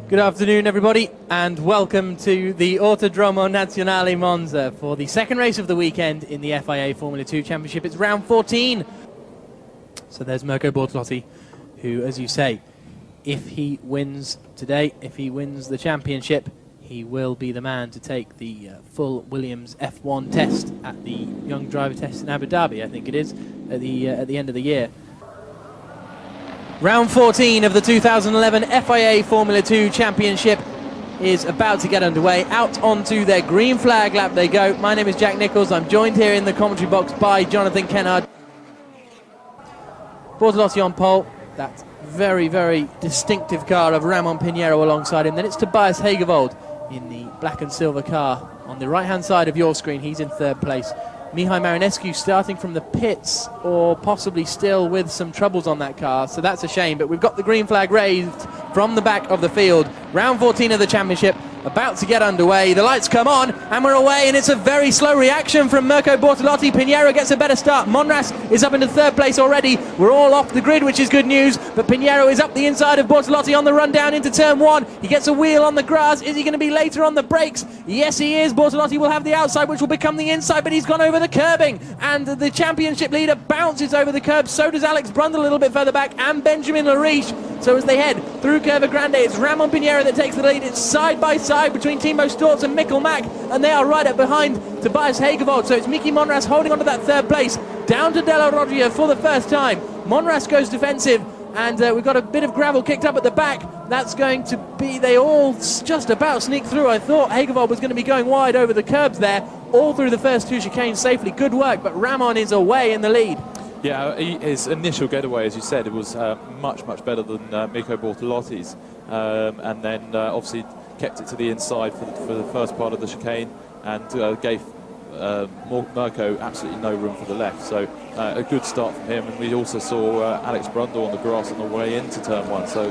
Good afternoon, everybody, and welcome to the Autodromo Nazionale Monza for the second race of the weekend in the FIA Formula 2 Championship. It's round 14. So there's Mirko Bortolotti, who, as you say, if he wins today, if he wins the championship, he will be the man to take the full Williams F1 test at the Young Driver Test in Abu Dhabi, I think it is, at the end of the year. Round 14 of the 2011 FIA Formula 2 Championship is about to get underway. Out onto their green flag lap they go. My name is Jack Nichols. I'm joined here in the commentary box by Jonathan Kennard. Bortolotti on pole. That very, very distinctive car of Ramon Pinheiro alongside him. Then it's Tobias Hegerwald in the black and silver car on the right-hand side of your screen. He's in third place. Mihai Marinescu starting from the pits, or possibly still with some troubles on that car, so that's a shame. But we've got the green flag raised from the back of the field. Round 14 of the championship about to get underway. The lights come on and we're away, and it's a very slow reaction from Mirko Bortolotti. Pinheiro gets a better start. Monras is up into third place already. We're all off the grid, which is good news, but Pinheiro is up the inside of Bortolotti on the run down into turn one. He gets a wheel on the grass. Is he going to be later on the brakes? Yes, he is. Bortolotti will have the outside, which will become the inside, but he's gone over the curbing, and the championship leader bounces over the curb. So does Alex Brundle a little bit further back, and Benjamin Lariche. So as they head through Curva Grande, it's Ramon Pinheiro that takes the lead. It's side by side between Timo Storz and Mikkel Mack, and they are right up behind Tobias Hegerwald. So it's Miki Monras holding on to that third place, down to Della Roggia for the first time. Monras goes defensive, and we've got a bit of gravel kicked up at the back. That's going to be, they all just about sneak through. I thought Hegerwald was going to be going wide over the curbs there, all through the first two chicanes safely. Good work, but Ramon is away in the lead. Yeah, his initial getaway, as you said, it was much better than Mirko Bortolotti's, and then obviously kept it to the inside for the first part of the chicane, and gave Mirko absolutely no room for the left. So a good start from him, and we also saw Alex Brundle on the grass on the way into turn one. So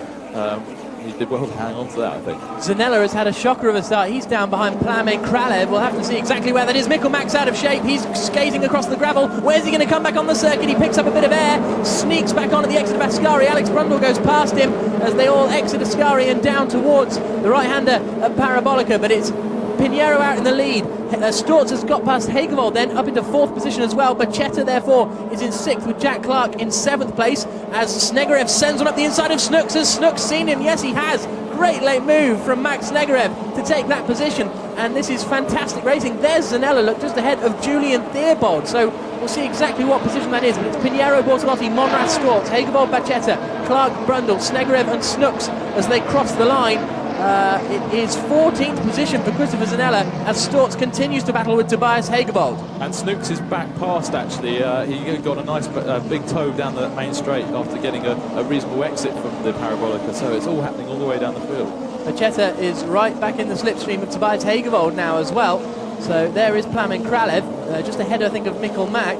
he did well to hang on to that, I think. Zanella has had a shocker of a start. He's down behind Plamen Kralev. We'll have to see exactly where that is. Mikkel Mack's out of shape. He's skating across the gravel. Where's he going to come back on the circuit? He picks up a bit of air, sneaks back on at the exit of Ascari. Alex Brundle goes past him as they all exit Ascari and down towards the right-hander at Parabolica, but it's Pinheiro out in the lead. Storz has got past Hegerwald, then up into fourth position as well. Bachetta, therefore, is in sixth, with Jack Clark in seventh place, as Snegerev sends one up the inside of Snooks. Has Snooks seen him? Yes, he has. Great late move from Max Snegerev to take that position, and this is fantastic racing. There's Zanella, look, just ahead of Julian Theobald, so we'll see exactly what position that is, but it's Pinheiro, Bortolotti, Monras, Storz, Hegerwald, Bachetta, Clark, Brundle, Snegerev and Snooks as they cross the line. It is 14th position for Christopher Zanella as Storz continues to battle with Tobias Hegerwald. And Snooks is back past, actually. He got a nice big toe down the main straight after getting a reasonable exit from the Parabolica, so it's all happening all the way down the field. Bachetta is right back in the slipstream of Tobias Hegerwald now as well. So there is Plamen Kralev, just ahead, I think, of Mikkel Mack.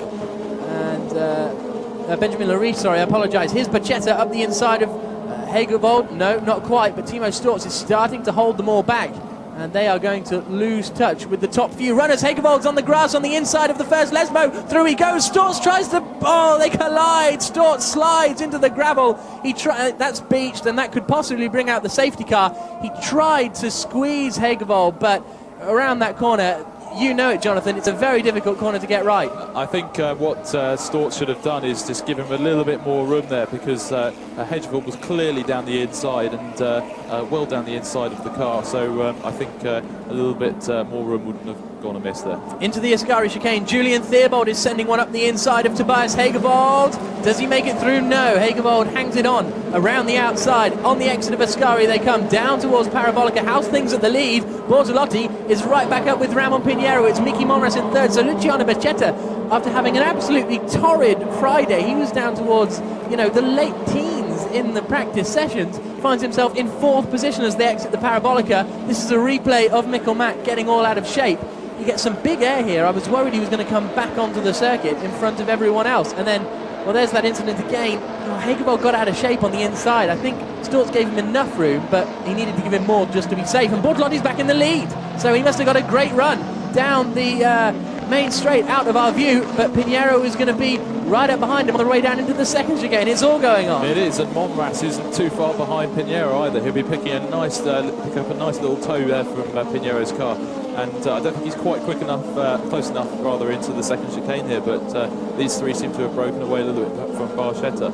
And Benjamin Lariche, sorry, I apologise. Here's Bachetta up the inside of Hegerwald. No, not quite, but Timo Storz is starting to hold them all back, and they are going to lose touch with the top few runners. Hegerwald's on the grass on the inside of the first Lesmo. Through he goes. Storz tries to... Oh, they collide. Storz slides into the gravel. That's beached, and that could possibly bring out the safety car. He tried to squeeze Hegerwald, but around that corner... You know it, Jonathan, it's a very difficult corner to get right. I think what Storz should have done is just give him a little bit more room there, because Hegerwald was clearly down the inside, and well down the inside of the car, so I think a little bit more room wouldn't have gone amiss there. Into the Ascari chicane, Julian Theobald is sending one up the inside of Tobias Hegerwald. Does he make it through? No, Hegerwald hangs it on around the outside. On the exit of Ascari they come down towards Parabolica. How's things at the lead? Bortolotti is right back up with Ramon Pinheiro. It's Miki Monras in third. So Luciano Bachetta, after having an absolutely torrid Friday, he was down towards, you know, the late teens in the practice sessions, finds himself in fourth position as they exit the Parabolica. This is a replay of Mikkel Mack getting all out of shape. He gets some big air here. I was worried he was going to come back onto the circuit in front of everyone else, and then, well, there's that incident again. Hegerwald got out of shape on the inside. I think Storz gave him enough room, but he needed to give him more just to be safe. And Bortolotti's back in the lead, so he must have got a great run down the main straight out of our view. But Pinheiro is going to be right up behind him on the way down into the second chicane. It's all going on. It is, and Monras isn't too far behind Pinheiro either. He'll be picking a nice, pick up a nice little toe there from Pinheiro's car. And I don't think he's quite quick enough, close enough rather, into the second chicane here. But these three seem to have broken away a little bit from Barchetta.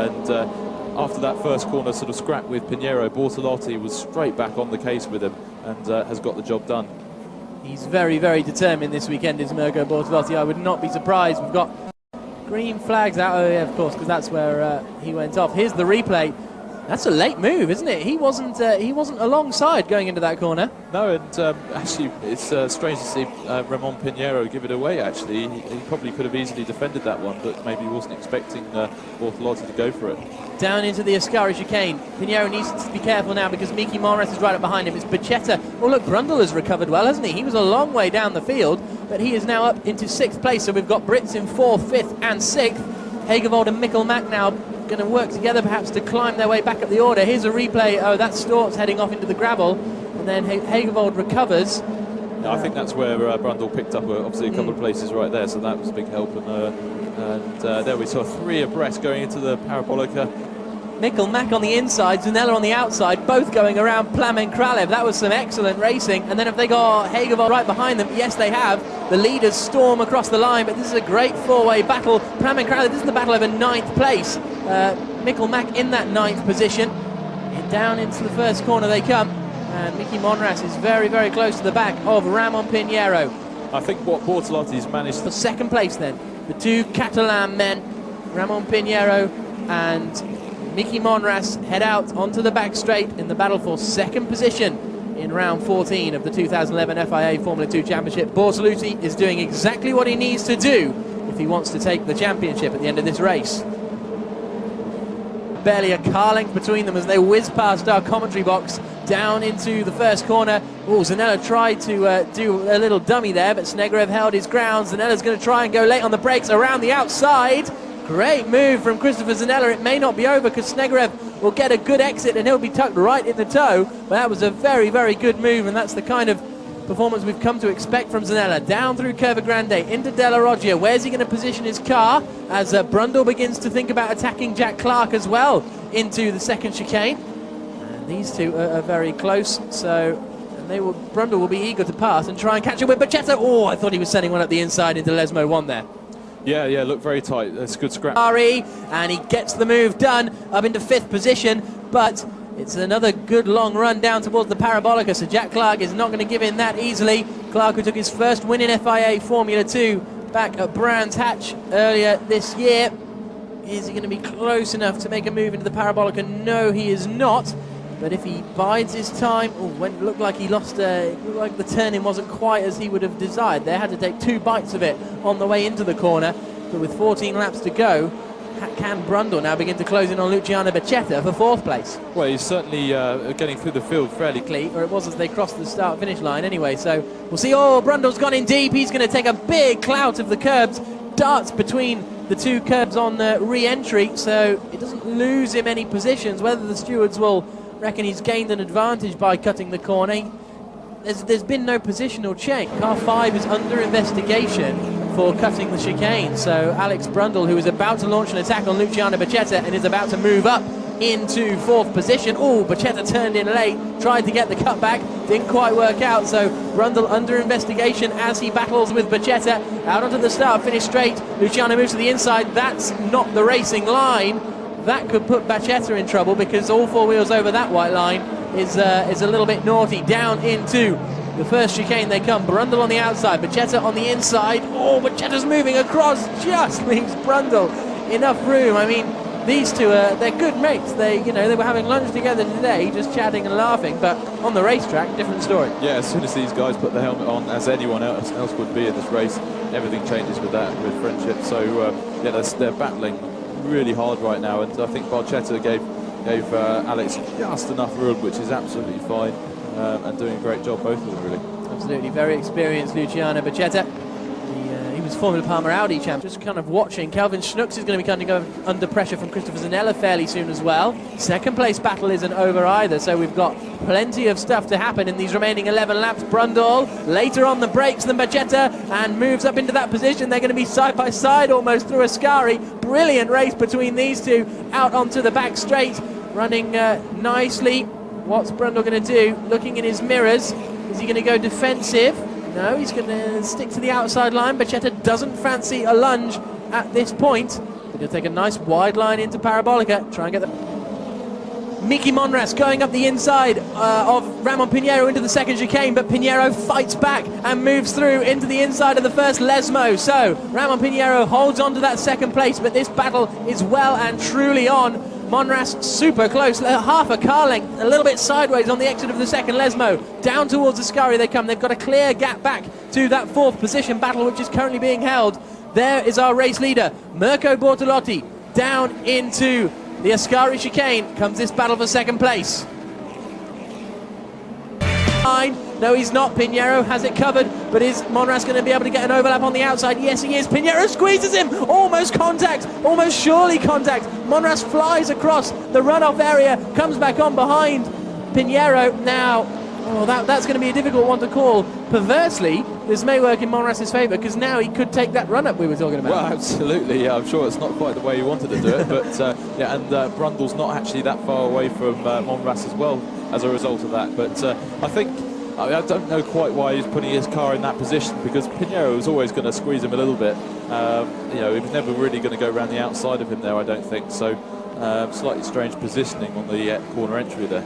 And after that first corner sort of scrap with Pinheiro, Bortolotti was straight back on the case with him and has got the job done. He's very, very determined this weekend, is Mirko Bortolotti. I would not be surprised. We've got green flags out. Oh, yeah, of course, because that's where he went off. Here's the replay. That's a late move, isn't it? He wasn't alongside going into that corner. No, and actually, it's strange to see Ramon Pinheiro give it away, actually. He probably could have easily defended that one, but maybe he wasn't expecting Bortolotti to go for it. Down into the Ascari chicane. Pinheiro needs to be careful now because Miki Monras is right up behind him. It's Barchetta. Oh, look, Brundle has recovered well, hasn't he? He was a long way down the field, but he is now up into 6th place. So we've got Brits in 4th, 5th and 6th. Hagevold and Mikkel Mack now going to work together perhaps to climb their way back up the order. Here's a replay. Oh, that's Stortz heading off into the gravel, and then Hagevold recovers. Yeah, I think that's where Brundle picked up obviously a couple of places right there, so that was a big help. And there we saw 3 abreast going into the Parabolica. Mikkel Mack on the inside, Zanella on the outside, both going around Plamen Kralev. That was some excellent racing. And then if they got Hagevold right behind them, yes, they have. The leaders storm across the line, but this is a great 4-way battle. Plamen Kralev, this is the battle over 9th place. Mikkel Mack in that 9th position. Down into the first corner they come. And Miki Monras is very, very close to the back of Ramon Pinheiro. I think what Bortolotti's managed... For 2nd place then, the 2 Catalan men, Ramon Pinheiro and Miki Monras, head out onto the back straight in the battle for 2nd position in round 14 of the 2011 FIA Formula 2 Championship. Bortolotti is doing exactly what he needs to do if he wants to take the championship at the end of this race. Barely a car length between them as they whiz past our commentary box down into the first corner. Oh, Zanella tried to do a little dummy there, but Snegrev held his ground. Zanella's going to try and go late on the brakes around the outside. Great move from Christopher Zanella. It may not be over because Snegrev will get a good exit and he'll be tucked right in the toe. But that was a very, very good move, and that's the kind of performance we've come to expect from Zanella. Down through Curva Grande into Della Roggia. Where's he going to position his car as Brundle begins to think about attacking Jack Clark as well into the 2nd chicane? And these two are very close, so Brundle will be eager to pass and try and catch him with Barchetta. Oh, I thought he was sending one up the inside into Lesmo 1 there. Yeah, looked very tight. That's a good scrap. And he gets the move done up into 5th position, but it's another good long run down towards the Parabolica, so Jack Clark is not going to give in that easily. Clark, who took his first win in FIA Formula 2 back at Brands Hatch earlier this year. Is he going to be close enough to make a move into the Parabolica? No, he is not. But if he bides his time, when it looked like he lost, it looked like the turn-in wasn't quite as he would have desired. They had to take 2 bites of it on the way into the corner. But with 14 laps to go, can Brundle now begin to close in on Luciano Barchetta for 4th place? Well, he's certainly getting through the field fairly clearly, or it was as they crossed the start-finish line anyway. So we'll see. Oh, Brundle's gone in deep. He's going to take a big clout of the curbs, darts between the 2 curbs on re-entry, so it doesn't lose him any positions. Whether the stewards will reckon he's gained an advantage by cutting the corner, there's been no positional check. Car 5 is under investigation for cutting the chicane. So Alex Brundle, who is about to launch an attack on Luciano Barchetta and is about to move up into 4th position. Oh, Barchetta turned in late, tried to get the cutback, didn't quite work out. So Brundle under investigation as he battles with Barchetta. Out onto the start, finish straight. Luciano moves to the inside. That's not the racing line. That could put Barchetta in trouble because all 4 wheels over that white line is a little bit naughty. Down into the first chicane they come. Brundle on the outside, Barchetta on the inside. Oh, Barchetta's moving across, just leaves Brundle enough room. I mean, these two they're good mates. They were having lunch together today, just chatting and laughing. But on the racetrack, different story. Yeah, as soon as these guys put the helmet on, as anyone else would be in this race, everything changes with friendship. So yeah, they're battling really hard right now, and I think Barchetta gave Alex just enough room, which is absolutely fine, and doing a great job, both of them really. Absolutely, very experienced Luciano Barchetta. He was Formula Palmer Audi champ. Just kind of watching. Kelvin Schnooks is going to be kind of going under pressure from Christopher Zanella fairly soon as well. Second place battle isn't over either, so we've got plenty of stuff to happen in these remaining 11 laps. Brundle later on the brakes than Bacchetta and moves up into that position. They're going to be side by side almost through Ascari. Brilliant race between these two out onto the back straight, running nicely. What's Brundle going to do? Looking in his mirrors. Is he going to go defensive? No, he's going to stick to the outside line. Bacchetta doesn't fancy a lunge at this point, but he'll take a nice wide line into Parabolica, try and get the... Miki Monras going up the inside of Ramon Pinheiro into the second chicane, but Pinheiro fights back and moves through into the inside of the first Lesmo. So Ramon Pinheiro holds on to that second place, but this battle is well and truly on. Monras super close, half a car length, a little bit sideways on the exit of the second Lesmo. Down towards Ascari they come. They've got a clear gap back to that fourth position battle, which is currently being held. There is our race leader, Mirko Bortolotti, down into the Ascari chicane. Comes this battle for second place. No, he's not. Pinheiro has it covered, but is Monras going to be able to get an overlap on the outside? Yes, he is. Pinheiro squeezes him. Almost contact. Almost surely contact. Monras flies across the runoff area, comes back on behind Pinheiro. Now, that's going to be a difficult one to call. Perversely, this may work in Monras' favour, because now he could take that run-up we were talking about. Well, absolutely, yeah. I'm sure it's not quite the way he wanted to do it, but yeah, and Brundle's not actually that far away from Monras as well as a result of that. But I don't know quite why he's putting his car in that position, because Pinheiro was always going to squeeze him a little bit. You know, he was never really going to go around the outside of him there, I don't think. So slightly strange positioning on the corner entry there.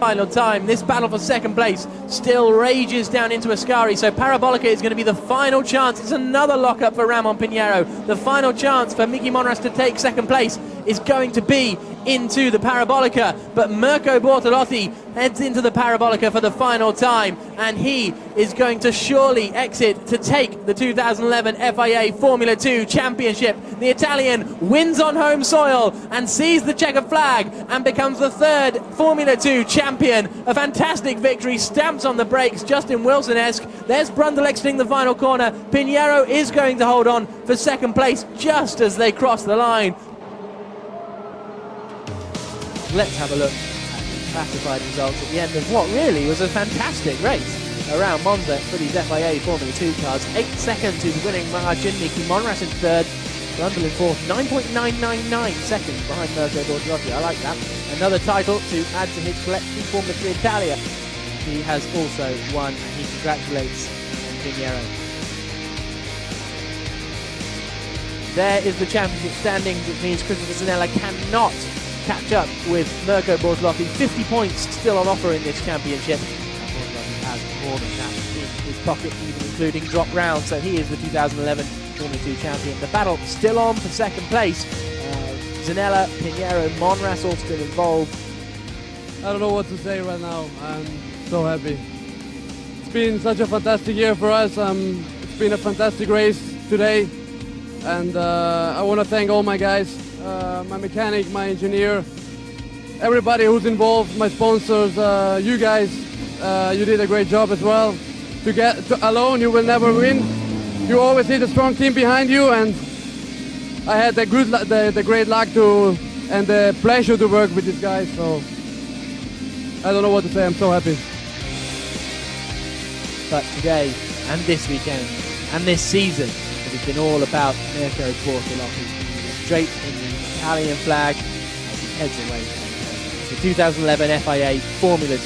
Final time, this battle for second place still rages down into Ascari, so Parabolica is going to be the final chance. It's another lock-up for Ramon Pinheiro. The final chance for Miki Monras to take second place is going to be into the Parabolica, but Mirko Bortolotti heads into the Parabolica for the final time, and he is going to surely exit to take the 2011 FIA Formula 2 Championship. The Italian wins on home soil and sees the checkered flag and becomes the third Formula 2 champion. A fantastic victory, stamps on the brakes, Justin Wilson-esque. There's Brundle exiting the final corner. Pinheiro is going to hold on for second place just as they cross the line. Let's have a look at the classified results at the end of what really was a fantastic race around Monza for these FIA Formula 2 cars. 8 seconds is the winning margin. Miki Monras in third, Brundle in fourth. 9.999 seconds behind Mirko Bortolotti. I like that. Another title to add to his collection, Formula 3 Italia. He has also won, and he congratulates Pinheiro. There is the championship standings, which means Christopher Zanella cannot catch up with Mirko Bortolotti. 50 points still on offer in this championship. Bortolotti has more than that in his pocket, even including drop round, so he is the 2011 Formula 2 champion. The battle still on for second place. Zanella, Pinheiro, Monras all still involved. I don't know what to say right now. I'm so happy. It's been such a fantastic year for us. It's been a fantastic race today, and I want to thank all my guys. My mechanic, my engineer, everybody who's involved, my sponsors, you guys, you did a great job as well. Alone you will never win. You always need a strong team behind you, and I had the great luck and the pleasure to work with these guys, so I don't know what to say, I'm so happy. But today, and this weekend, and this season, it has been all about Mirko Bortolotti. Straight in the Italian flag as he heads away from the 2011 FIA Formula 2